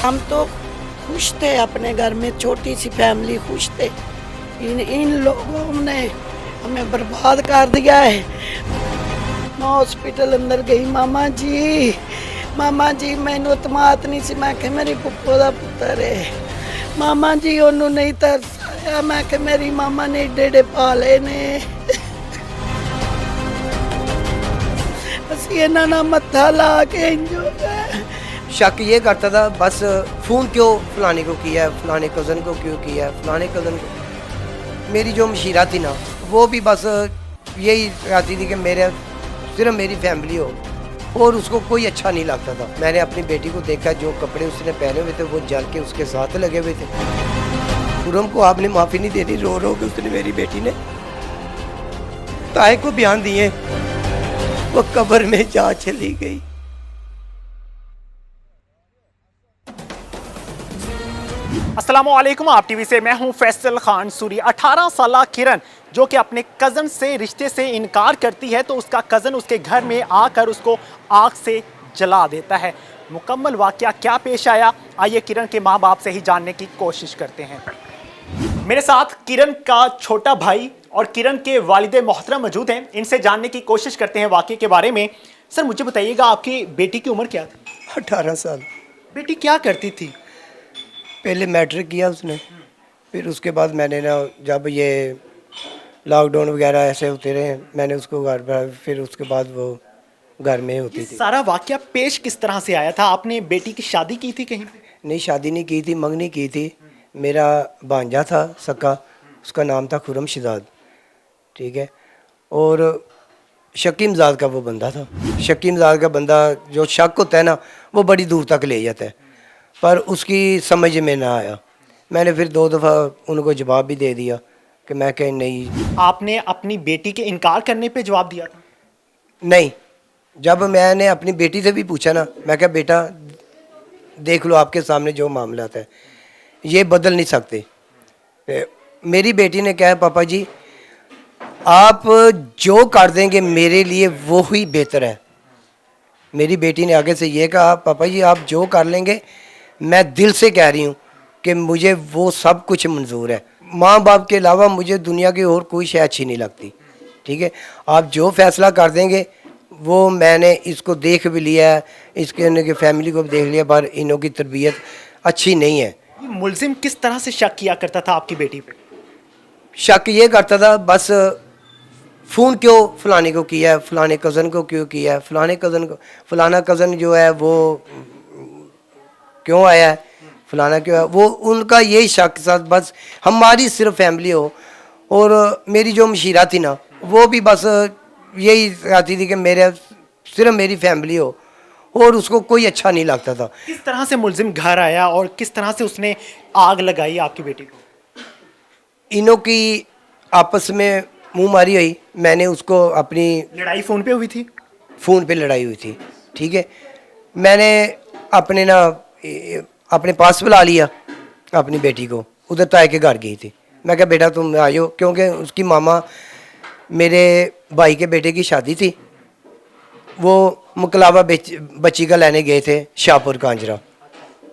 हम तो खुश थे अपने घर में, छोटी सी फैमिली, खुश थे। इन लोगों ने हमें बर्बाद कर दिया है। मैं हॉस्पिटल अंदर गई, मामा जी मैनू तमात नहीं सी, मैं मेरी पुप्पो का पुत्र है। मामा जी ओनू नहीं तरसाया, मैं मेरी मामा ने एडे एडे पाले ने। असी इन्हां नाल मत्था ला के इंजो शक ये करता था बस फ़ोन क्यों फलाने को किया है, फलाने कज़न को क्यों किया है, फलाने कज़न को। मेरी जो मशीरा थी ना वो भी बस यही चाहती थी कि मेरे सिर्फ मेरी फैमिली हो और उसको कोई अच्छा नहीं लगता था। मैंने अपनी बेटी को देखा, जो कपड़े उसने पहने हुए थे वो जल के उसके साथ लगे हुए थे। खुरम को आपने माफ़ी नहीं दे दी, रो रो के उसने मेरी बेटी ने ताए को बयान दिए, वो कब्र में जा चली गई। अस्सलामुअलैकुम, आप टीवी से मैं हूं फैसल खान सूरी। 18 साला किरण जो कि अपने कज़न से रिश्ते से इनकार करती है तो उसका कज़न उसके घर में आकर उसको आग से जला देता है। मुकम्मल वाक़या क्या पेश आया, आइए किरण के माँ बाप से ही जानने की कोशिश करते हैं। मेरे साथ किरण का छोटा भाई और किरण के वालिद मोहतरम मौजूद हैं, इनसे जानने की कोशिश करते हैं वाक़ये के बारे में। सर मुझे बताइएगा, आपकी बेटी की उम्र क्या थी? 18 साल। बेटी क्या करती थी? पहले मैट्रिक किया उसने, फिर उसके बाद मैंने ना जब ये लॉकडाउन वगैरह ऐसे होते रहे मैंने उसको घर पर, फिर उसके बाद वो घर में होती थी। सारा वाकया पेश किस तरह से आया था? आपने बेटी की शादी की थी कहीं पे? नहीं, शादी नहीं की थी, मंगनी की थी। मेरा भांजा था सक्का, उसका नाम था खुरम शिदाद, ठीक है। और शकीम ज़ाद का वो बंदा था। शकीम ज़ाद का बंदा जो शक होता है ना वो बड़ी दूर तक ले जाता है, पर उसकी समझ में ना आया। मैंने फिर 2 दफ़ा उनको जवाब भी दे दिया कि मैं कहीं नहीं। आपने अपनी बेटी के इनकार करने पे जवाब दिया था? नहीं, जब मैंने अपनी बेटी से भी पूछा ना, मैं कहा बेटा देख लो आपके सामने जो मामला है ये बदल नहीं सकते। मेरी बेटी ने कहा पापा जी आप जो कर देंगे मेरे लिए वो ही बेहतर है। मेरी बेटी ने आगे से ये कहा पापा जी आप जो कर लेंगे, मैं दिल से कह रही हूँ कि मुझे वो सब कुछ मंजूर है। माँ बाप के अलावा मुझे दुनिया की और कोई शय अच्छी नहीं लगती, ठीक है। आप जो फैसला कर देंगे वो, मैंने इसको देख भी लिया है, इसके इनकी फैमिली को भी देख लिया, पर इनों की तरबियत अच्छी नहीं है। मुल्जिम किस तरह से शक किया करता था आपकी बेटी पे? शक ये करता था बस फ़ोन क्यों फलाने को किया है, फलाने कज़न को क्यों किया है, फलाने कज़न को, फलाना कज़न जो है वो क्यों आया है, फलाना क्यों है, वो उनका यही शक साथ। बस हमारी सिर्फ फैमिली हो और मेरी जो मशीरा थी ना वो भी बस यही चाहती थी कि मेरे सिर्फ मेरी फैमिली हो और उसको कोई अच्छा नहीं लगता था। किस तरह से मुल्जिम घर आया और किस तरह से उसने आग लगाई आपकी बेटी को? इनों की आपस में मुँह मारी हुई, मैंने उसको अपनी लड़ाई फ़ोन पे हुई थी? फ़ोन पे लड़ाई हुई थी, ठीक है। मैंने अपने ना अपने पास बुला लिया अपनी बेटी को, उधर ताए के घर गई थी। मैं कहा बेटा तुम आयो, क्योंकि उसकी मामा मेरे भाई के बेटे की शादी थी, वो मुकलावा बच्ची का लेने गए थे शाहपुर कांजरा,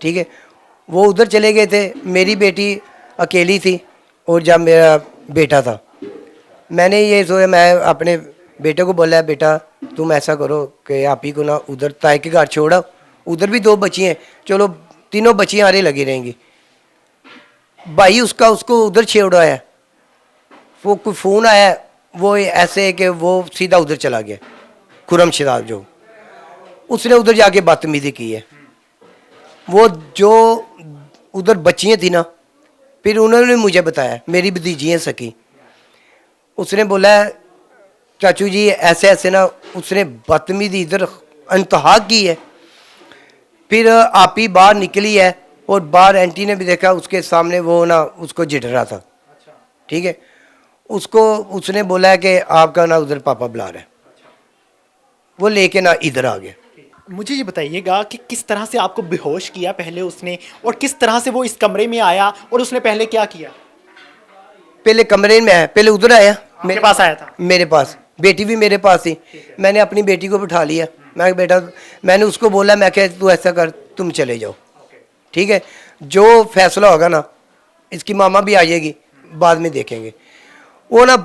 ठीक है। वो उधर चले गए थे, मेरी बेटी अकेली थी और जब मेरा बेटा था, मैंने ये सोचा, मैं अपने बेटे को बोला बेटा तुम ऐसा करो कि आप ही को ना उधर ताए के घर छोड़ा, उधर भी 2 बच्ची हैं, चलो तीनों बच्चियाँ आरे लगी रहेंगी। भाई उसका उसको उधर छेड़ा है, वो कोई फ़ोन आया, वो ऐसे है कि वो सीधा उधर चला गया। खुरम शिदाब जो उसने उधर जाके बदतमीजी की है। वो जो उधर बच्चियाँ थी ना, फिर उन्होंने मुझे बताया, मेरी भतीजी है सकी, उसने बोला चाचू जी ऐसे ऐसे ना उसने बदतमीजी इधर इंतहा की है। फिर आप ही बाहर निकली है और बाहर एंटी ने भी देखा, उसके सामने वो ना उसको जिट रहा था, ठीक है। उसको उसने बोला है कि आपका ना उधर पापा बुला रहा है, वो लेके ना इधर आ गया। मुझे ये बताइएगा कि किस तरह से आपको बेहोश किया पहले उसने, और किस तरह से वो इस कमरे में आया और उसने पहले क्या किया? पहले कमरे में आया, पहले उधर आया, मेरे पास आया था? मेरे पास, बेटी भी मेरे पास थी। मैंने अपनी बेटी को बिठा लिया, मैं बेटा, मैंने उसको बोला, मैं कहा तू ऐसा कर तुम चले जाओ, ठीक है, जो फैसला होगा ना, इसकी मामा भी आ जाएगी, बाद में देखेंगे। वो ना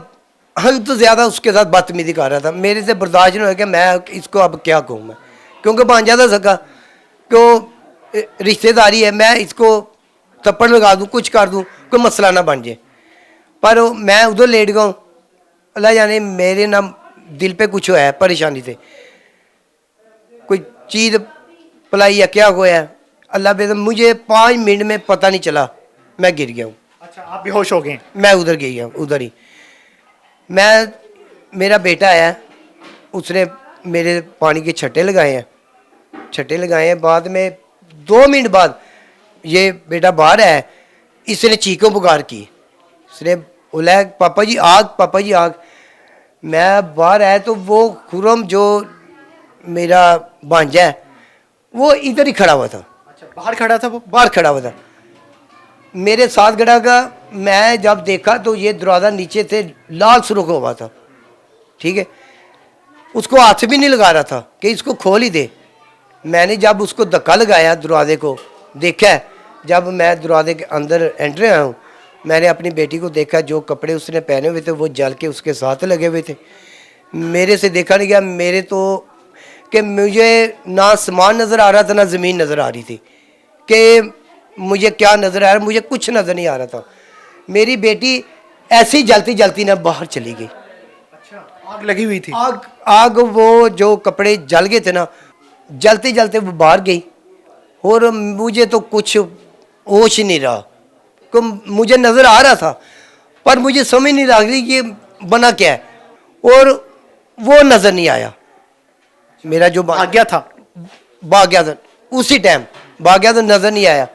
हद तो ज़्यादा उसके साथ बदतमीजी कर रहा था, मेरे से बर्दाश्त नहीं हो कि मैं इसको अब क्या कहूँ मैं, क्योंकि भांजा था सका, क्यों रिश्तेदारी है, मैं इसको थप्पड़ लगा दूँ, कुछ कर दूँ, कोई मसला ना बन जाए। पर मैं उधर लेट गया हूँ, अल्लाह जाने मेरे ना दिल पे कुछ है परेशानी से, कोई चीज़ पलाई या क्या हुआ है, अल्लाह पे, मुझे 5 मिनट में पता नहीं चला, मैं गिर गया हूँ। अच्छा, आप बेहोश हो गए। मैं उधर गई हूँ, उधर ही मैं, मेरा बेटा है, उसने मेरे पानी के छट्टे लगाए हैं, बाद में 2 मिनट बाद ये बेटा बाहर है, इसने चीखों पुकार की, इसने बोला पापा जी आग, पापा जी आग। मैं बाहर आया तो वो खुरम जो मेरा भांजा है वो इधर ही खड़ा हुआ था। अच्छा, बाहर खड़ा था वो? बाहर खड़ा हुआ था, मेरे साथ खड़ा का। मैं जब देखा तो ये दरवाज़ा नीचे से लाल सुर्ख हुआ था, ठीक है, उसको हाथ भी नहीं लगा रहा था कि इसको खोल ही दे। मैंने जब उसको धक्का लगाया दरवाजे को, देखा, जब मैं दरवाजे के अंदर एंट्री आया हूँ, मैंने अपनी बेटी को देखा, जो कपड़े उसने पहने हुए थे वो जल के उसके साथ लगे हुए थे। मेरे से देखा नहीं गया, मेरे तो कि मुझे ना आसमान नज़र आ रहा था ना ज़मीन नज़र आ रही थी, कि मुझे क्या नज़र आ रहा, मुझे कुछ नज़र नहीं आ रहा था। मेरी बेटी ऐसे ही जलती जलती ना बाहर चली गई। अच्छा, आग लगी हुई थी? आग वो जो कपड़े जल गए थे ना, जलते जलते वो बाहर गई, और मुझे तो कुछ होश ही नहीं रहा, को मुझे नज़र आ रहा था पर मुझे समझ नहीं रहा कि ये बना क्या है, और वो नज़र नहीं आया। मेरा जो भाग गया था? भाग गया था, उसी टाइम भाग गया, तो नज़र नहीं आया।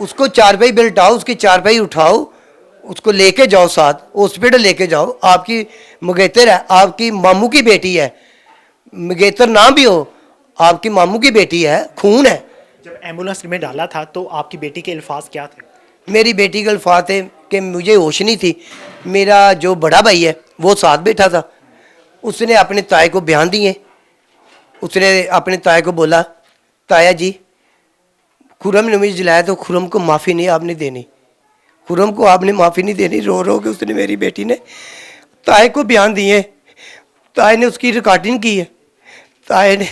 उसको चारपाई पे बिठाओ, उसकी चारपाई उठाओ, उसको लेके जाओ, साथ हॉस्पिटल लेके जाओ। आपकी मुगेतर है, आपकी मामू की बेटी है, मुगेतर ना भी हो, आपकी मामू की बेटी है, खून है। जब एम्बुलेंस में डाला था तो आपकी बेटी के अल्फाज क्या थे? मेरी बेटी के अल्फाज थे कि मुझे होश नहीं थी। मेरा जो बड़ा भाई है वो साथ बैठा था, उसने अपने ताए को बयान दिए, उसने अपने ताए को बोला, ताया जी खुरम ने मुझे जलाया तो खुरम को माफ़ी नहीं आपने देनी, खुरम को आपने माफ़ी नहीं देनी। रो रो के उसने, मेरी बेटी ने ताए को बयान दिए, ताए ने उसकी रिकॉर्डिंग की है, ताए ने,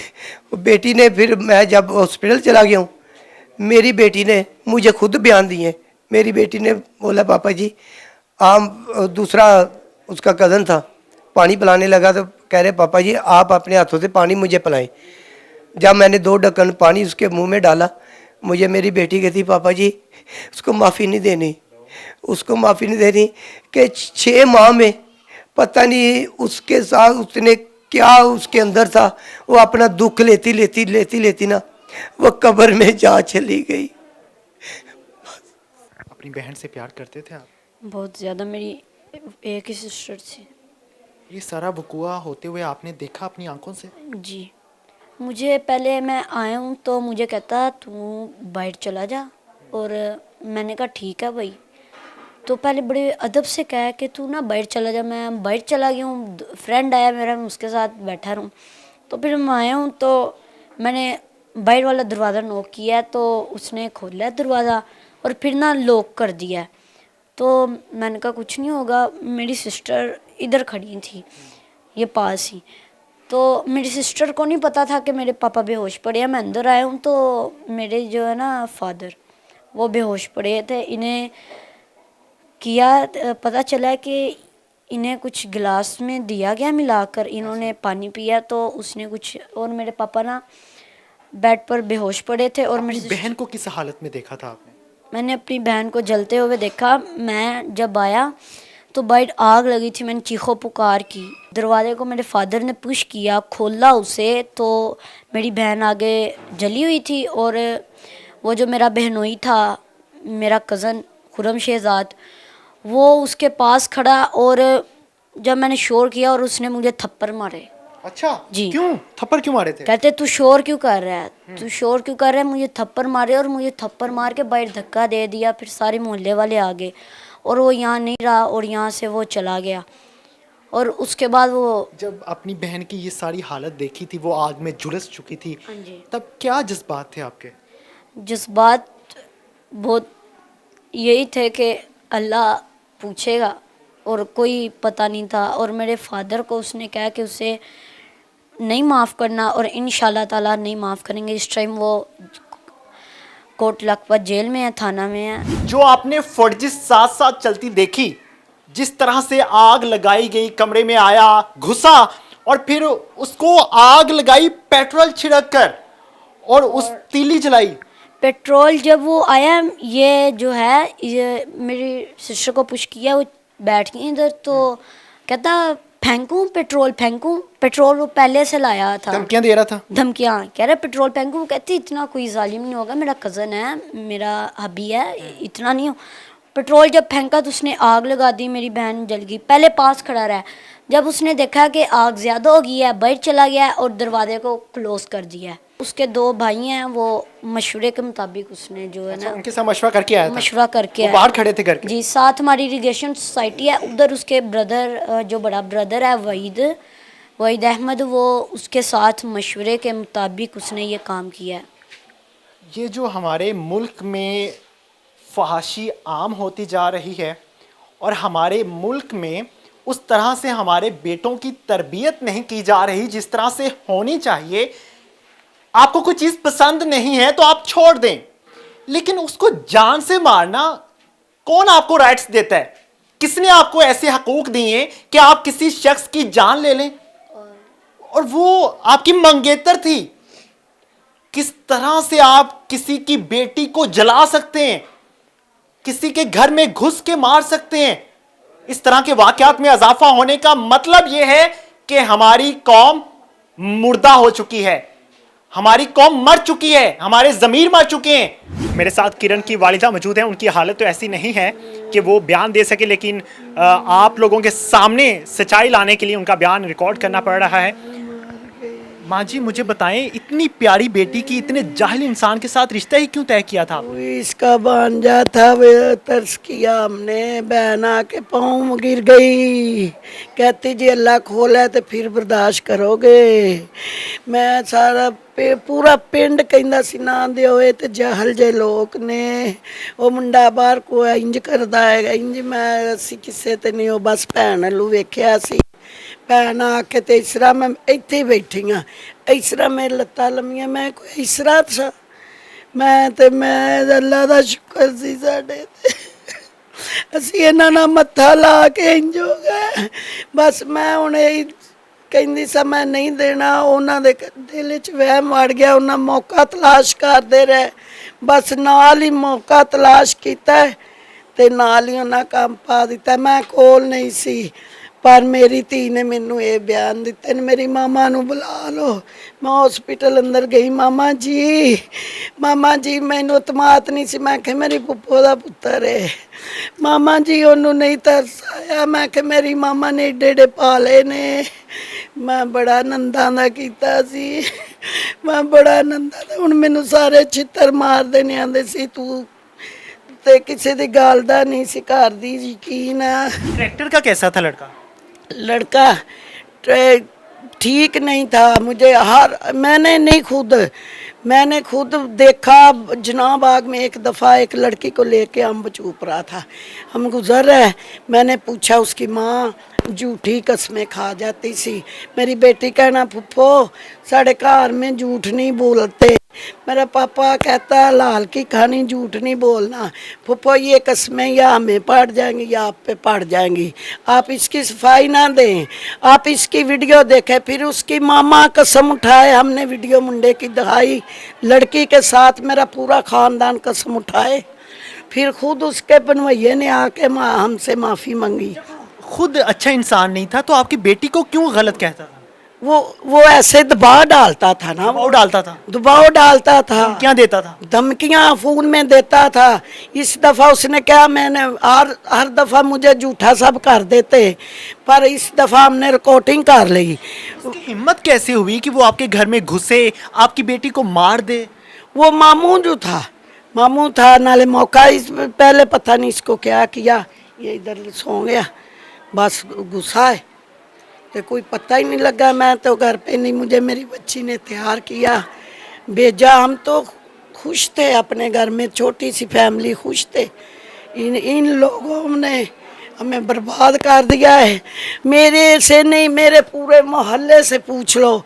बेटी ने, फिर मैं जब हॉस्पिटल चला गया हूँ, मेरी बेटी ने मुझे खुद बयान दिए। मेरी बेटी ने बोला पापा जी, दूसरा उसका कज़न था, पानी पिलाने लगा तो कह रहे पापा जी आप अपने हाथों से पानी मुझे पिलाएं। जब मैंने 2 ढक्कन पानी उसके मुंह में डाला, मुझे मेरी बेटी कहती पापा जी उसको माफ़ी नहीं देनी, उसको माफ़ी नहीं देनी, कि 6 माह में पता नहीं उसके साथ उसने क्या उसके अंदर था, वो अपना दुख लेती लेती लेती लेती ना वो कब्र में जा चली गई। अपनी बहन से प्यार करते थे आप? बहुत ज़्यादा, मेरी एक ही सिस्टर थी। ये सारा वक़ूआ होते हुए आपने देखा अपनी आंखों से? जी, मुझे पहले मैं आया हूँ तो मुझे कहता तू बाहर चला जा, और मैंने कहा ठीक है भाई। तो पहले बड़े अदब से कहा कि तू ना बाहर चला जा। मैं बाहर चला गया हूँ, फ्रेंड आया मेरा, मैं उसके साथ बैठा रहूँ। तो फिर मैं आया हूँ तो मैंने बाहर वाला दरवाज़ा नॉक किया तो उसने खोला दरवाज़ा और फिर ना लॉक कर दिया। तो मैंने कहा कुछ नहीं होगा, मेरी सिस्टर इधर खड़ी थी ये पास ही, तो मेरी सिस्टर को नहीं पता था कि मेरे पापा बेहोश पड़े हैं। मैं अंदर आया हूँ तो मेरे जो है ना फादर वो बेहोश पड़े थे। इन्हें किया पता चला कि इन्हें कुछ गिलास में दिया गया मिलाकर, इन्होंने पानी पिया तो उसने कुछ, और मेरे पापा ना बेड पर बेहोश पड़े थे। और मेरी बहन को किस हालत में देखा था आपने? मैंने अपनी बहन को जलते हुए देखा। मैं जब आया तो बाहर आग लगी थी, मैंने चीखो पुकार की, दरवाजे को मेरे फादर ने पुश किया, खोला उसे तो मेरी बहन आगे जली हुई थी। और वो जो मेरा बहनोई था, मेरा कज़न खुरम शहजाद, वो उसके पास खड़ा, और जब मैंने शोर किया और उसने मुझे थप्पड़ मारे। अच्छा जी। क्यों थप्पड़ क्यों मारे थे? कहते तू शोर क्यों कर रहा है, तू शोर क्यों कर रहा है। मुझे थप्पड़ मारे और मुझे थप्पड़ मार के बाहर धक्का दे दिया। फिर सारे मोहल्ले वाले आ गए और वो यहाँ नहीं रहा और यहाँ से वो चला गया। और उसके बाद वो, जब अपनी बहन की ये सारी हालत देखी थी, वो आग में झुलस चुकी थी, हाँ जी, तब क्या जज्बात थे आपके? जज्बात बहुत यही थे कि अल्लाह पूछेगा, और कोई पता नहीं था। और मेरे फादर को उसने कहा कि उसे नहीं माफ़ करना, और इंशाल्लाह ताला नहीं माफ़ करेंगे। इस टाइम वो कोट लखपत जेल में है, थाना में है। जो आपने फौजी साथ साथ चलती देखी, जिस तरह से आग लगाई गई, कमरे में आया, घुसा और फिर उसको आग लगाई पेट्रोल छिड़क कर और उस तीली जलाई। पेट्रोल जब वो आया, ये जो है, ये मेरी सिस्टर को पुश किया, वो बैठ गई इधर, तो कहता फेंकूं पेट्रोल, फेंकूं पेट्रोल। वो पहले से लाया था, धमकियां दे रहा था। धमकियाँ कह रहा पेट्रोल फेंकूं। वो कहती इतना कोई जालिम नहीं होगा, मेरा कज़न है, मेरा हबी है, इतना नहीं हो। पेट्रोल जब फेंका तो उसने आग लगा दी, मेरी बहन जल गई। पहले पास खड़ा रहा, जब उसने देखा कि आग ज़्यादा हो गई है, बाहर चला गया और दरवाजे को क्लोज कर दिया है। उसके 2 भाई हैं, वो मशवरे के मुताबिक उसने जो है ना, उनके साथ मशवरा करके आया था। मशवरा करके वो आया। बाहर खड़े थे करके। जी, साथ हमारी इरीगेशन सोसाइटी है, उधर उसके ब्रदर, जो बड़ा ब्रदर है वहीद अहमद, वो उसके साथ मशवरे के मुताबिक उसने ये काम किया है। ये जो हमारे मुल्क में फहाशी आम होती जा रही है और हमारे मुल्क में उस तरह से हमारे बेटों की तरबियत नहीं की जा रही जिस तरह से होनी चाहिए। आपको कोई चीज़ पसंद नहीं है तो आप छोड़ दें, लेकिन उसको जान से मारना कौन आपको राइट्स देता है? किसने आपको ऐसे हकूक दिए कि आप किसी शख्स की जान ले लें? और वो आपकी मंगेतर थी। किस तरह से आप किसी की बेटी को जला सकते हैं, किसी के घर में घुस के मार सकते हैं? इस तरह के वाकयात में इजाफा होने का मतलब यह है कि हमारी कौम मुर्दा हो चुकी है, हमारी कौम मर चुकी है, हमारे ज़मीर मर चुके हैं। मेरे साथ किरण की वालिदा मौजूद है। उनकी हालत तो ऐसी नहीं है कि वो बयान दे सके, लेकिन आप लोगों के सामने सच्चाई लाने के लिए उनका बयान रिकॉर्ड करना पड़ रहा है। माँ जी, मुझे बताएं, इतनी प्यारी बेटी की इतने जाहिल इंसान के साथ रिश्ता ही क्यों तय किया था? वो इसका भांजा था, वो तरस किया हमने। बहन आके पाँव गिर गई, कहती जी अल्लाह खोला तो फिर बर्दाश्त करोगे। मैं सारा पूरा पिंड कहंदा सी ना दे होए ते जहल जे लोग ने, वो मुंडा बाहर को इंज करदा है, इंज मैं असी किसे ते नहीं, वो बस भैन लू वेख्या सी। भैन आके ते इसरा मैं इत्थे ही बैठी हाँ, इसरा मेरी लत्तां लम्मियां, मैं कोई इसरा था, मैं अल्लाह दा शुक्र सी साडे ते असी इन्हां नाल मत्था ला के इंज हो गए। बस मैं हुण यही कहंदी सा, मैं नहीं देना। उन्हां दे दिल च वहम वड़ गया, उन्हां मौका तलाश करदे रहे, बस नाल ही मौका तलाश कीता ते नाल ही उन्हां काम पा दिता। मैं कोल नहीं सी, पर मेरी धी ने मैनू ये बयान दिते ने, मेरी मामा नू बुला लो। मैं हॉस्पिटल अंदर गई, मामा जी मैनू तमात नहीं सी। मैं कहा मेरी पुप्पो दा पुत्तर है, मामा जी ओनू नहीं तरस आया। मैं कहा मेरी मामा ने एडे एडे पाले ने, मैं बड़ा नंदा दा कीता सी, मैं बड़ा नंदा दा। हुण मैनू सारे छित्तर मार देने आंदे सी, तू ते किसी दी गल दा नहीं सी करदी यकीन। कैरेक्टर का कैसा था लड़का? लड़का ठीक नहीं था। मैंने खुद देखा जनाब बाग में एक दफ़ा एक लड़की को लेके अम्ब चूप रहा था, हम गुजर रहे। मैंने पूछा, उसकी माँ झूठी कस्में खा जाती सी। मेरी बेटी कहना, फुप्पो साढ़े घर में झूठ नहीं बोलते। मेरा पापा कहता है लाल की खानी, झूठ नहीं बोलना। फुप्पो ये कस्में या हमें पड़ जाएंगी या आप पे पड़ जाएंगी, आप इसकी सफाई ना दें। आप इसकी वीडियो देखें। फिर उसकी मामा कसम उठाए, हमने वीडियो मुंडे की दिखाई, लड़की के साथ मेरा पूरा ख़ानदान कसम उठाए। फिर खुद उसके बनवैये ने आके हमसे माफ़ी मांगी। खुद अच्छा इंसान नहीं था तो आपकी बेटी को क्यों गलत कहता था? वो ऐसे दबाव डालता था ना, दबाव डालता था। दबाव डालता था, क्या देता था? धमकियां फोन में देता था। इस दफ़ा उसने क्या, मैंने हर दफ़ा मुझे झूठा सब कर देते, पर इस दफ़ा हमने रिकॉर्डिंग कर ली। उसकी हिम्मत कैसे हुई कि वो आपके घर में घुसे, आपकी बेटी को मार दे? वो मामू था नाले मौका। इस पहले पता नहीं इसको क्या किया, ये इधर सो गया, बस गुस्सा है तो कोई पता ही नहीं लगा। मैं तो घर पे नहीं, मुझे मेरी बच्ची ने तैयार किया भेजा। हम तो खुश थे अपने घर में, छोटी सी फैमिली खुश थे। इन लोगों ने हमें बर्बाद कर दिया है। मेरे से नहीं, मेरे पूरे मोहल्ले से पूछ लो,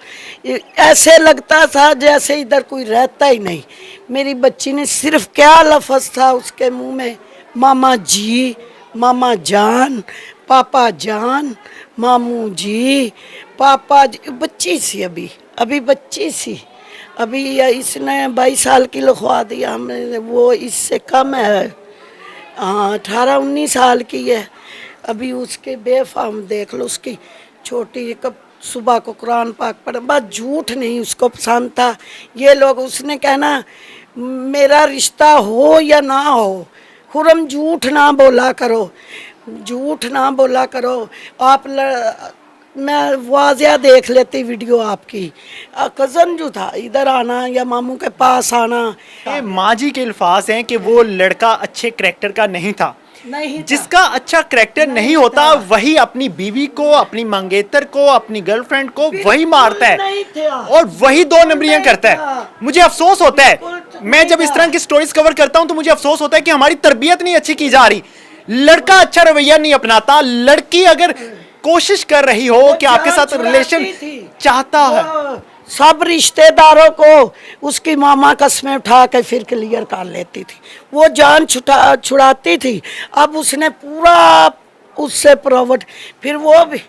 ऐसे लगता था जैसे इधर कोई रहता ही नहीं। मेरी बच्ची ने सिर्फ क्या लफ्ज़ था उसके मुंह में, मामा जी, मामा जान, पापा जान, मामू जी, पापा जी। बच्ची सी अभी बच्ची सी, अभी इसने 22 साल की लिखवा दिया हमने, वो इससे कम है, हाँ 18-19 साल की है। अभी उसके बेफाम देख लो, उसकी छोटी कब सुबह को कुरान पाक पढ़, बस झूठ नहीं उसको पसंद था। ये लोग उसने कहना मेरा रिश्ता हो या ना हो, खुरम झूठ ना बोला करो, झूठ ना बोला करो। मैं वाजिया देख लेती वीडियो आपकी, कज़न जो था इधर आना या मामू के पास आना। ये माँ जी के अल्फाज हैं कि वो लड़का अच्छे करैक्टर का नहीं था। नहीं था। जिसका अच्छा करैक्टर नहीं होता वही अपनी बीवी को, अपनी मंगेतर को, अपनी गर्लफ्रेंड को वही मारता है नहीं था। और वही दो नंबरियां नहीं करता था। है। मुझे अफसोस होता है, बिल्कुल मैं नहीं जब इस था। तरह की स्टोरीज कवर करता हूं तो मुझे अफसोस होता है कि हमारी तरबियत नहीं अच्छी की जा रही। लड़का अच्छा रवैया नहीं अपनाता, लड़की अगर कोशिश कर रही हो कि आपके साथ रिलेशन चाहता है, सब रिश्तेदारों को उसकी मामा कस्में उठा के फिर क्लियर कर लेती थी, वो जान छुड़ाती थी। अब उसने पूरा उससे प्रॉवर्ट, फिर वो भी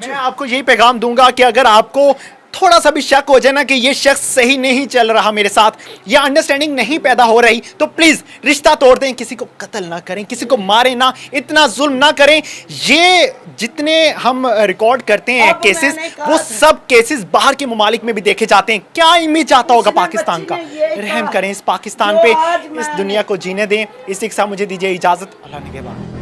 मैं आपको यही पैगाम दूंगा कि अगर आपको थोड़ा सा भी शक हो जाए ना कि ये शख्स सही नहीं चल रहा मेरे साथ, या अंडरस्टैंडिंग नहीं पैदा हो रही, तो प्लीज रिश्ता तोड़ दें। किसी को कत्ल ना करें, किसी को मारें ना, इतना जुल्म ना करें। ये जितने हम रिकॉर्ड करते हैं अब केसेस, मैंने कहा वो था। सब केसेस बाहर के ममालिक में भी देखे जाते हैं। क्या इमेज आता होगा इसने पाकिस्तान का। बच्ची ने ये रहम कहा, करें इस पाकिस्तान जो पे, आज इस मैंने- दुनिया को जीने दें। इसी के साथ मुझे दीजिए इजाजत। अल्लाह ने के बाद।